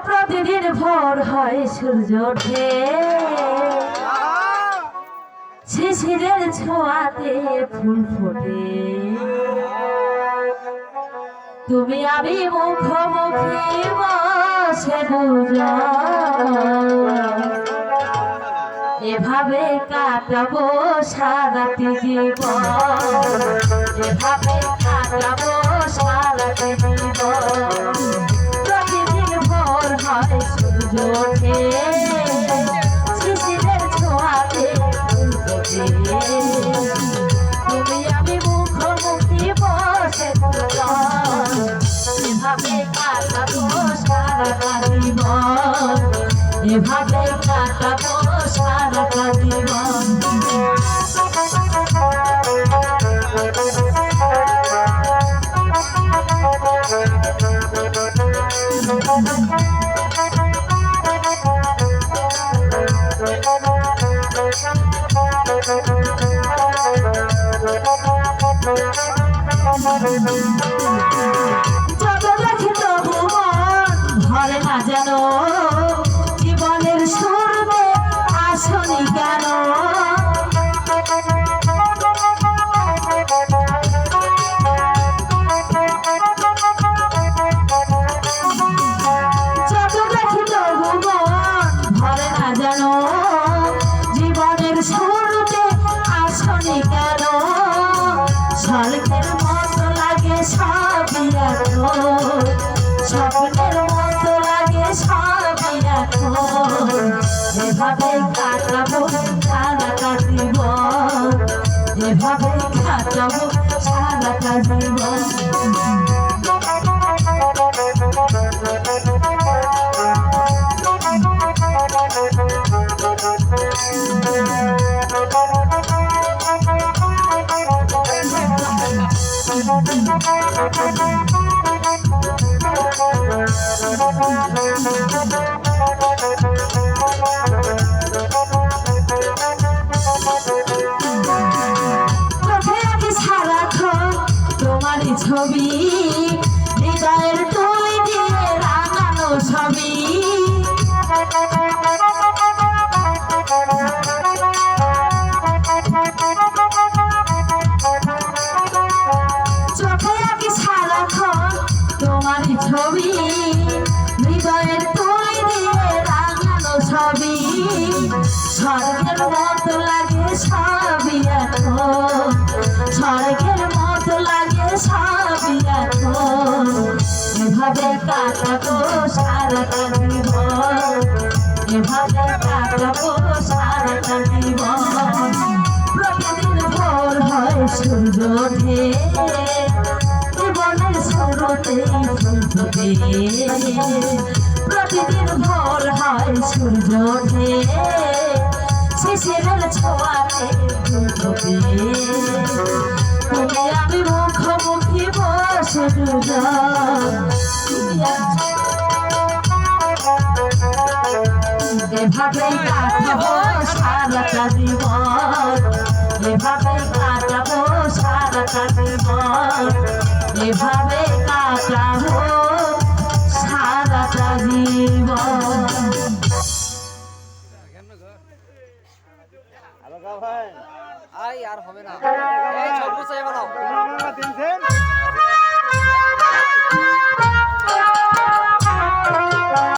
প্রতিদিন ভোর হয় সূর্য ওঠে শিশিরের ছোঁয়াতে ফুল ফোটে তুমি আমি মুখোমুখি বসে এভাবে কাটাবো সারাটি জীবন এভাবে কাটাবো সারাটি জীবন প্রতিদিন ভোর হয় সূর্য ওঠে শিশিরের ছোঁয়াতে ফুল ফোটে তুমি আমি মুখোমুখি বসে এভাবে কাটাবো সারাটা জীবন এভাবে কাটাবো সারাটা জীবন যত দেখি তবু মন ভরে না যেন জীবনের শুরুতে আসনি কেন যত দেখি তবু মন ভরে না যেন জীবনের শুরুতে আসনি কেন স্বর্গের মতো লাগে সবই এখন স্বপ্নের মতো লাগে সবই এখন এভাবে কাটাবো সারাটা জীবন এভাবে কাটাবো সারাটা জীবন তোমারই ছবি হৃদয়ের তুই দিয়ে রাঙানো ছবি চোখে আঁকি সারাক্ষণ তোমারই ছবি হৃদয়ের তুই দিয়ে রাঙানো ছবি স্বর্গের মতো লাগে সবই এখন স্বর্গের মতো লাগে সবই এখন এভাবে কাটাবো সারাটা জীবন এভাবে কাটাবো সারাটা জীবন প্রতিদিন ভোর হয় সূর্য ওঠে জীবনের শুরুতে ফুল ফোটে প্রতিদিন ভোর হয় সূর্য ওঠে শিশিরের ছোঁয়াতে ফুল ফোটে তুমি আমি মুখোমুখি বসে এভাবে কাটাবো সারাটা জীবন এভাবে কাটাবো সারাটা জীবন এভাবে কাটাবো সারাটা জীবন আর হবে না এই 6 বছর বানাও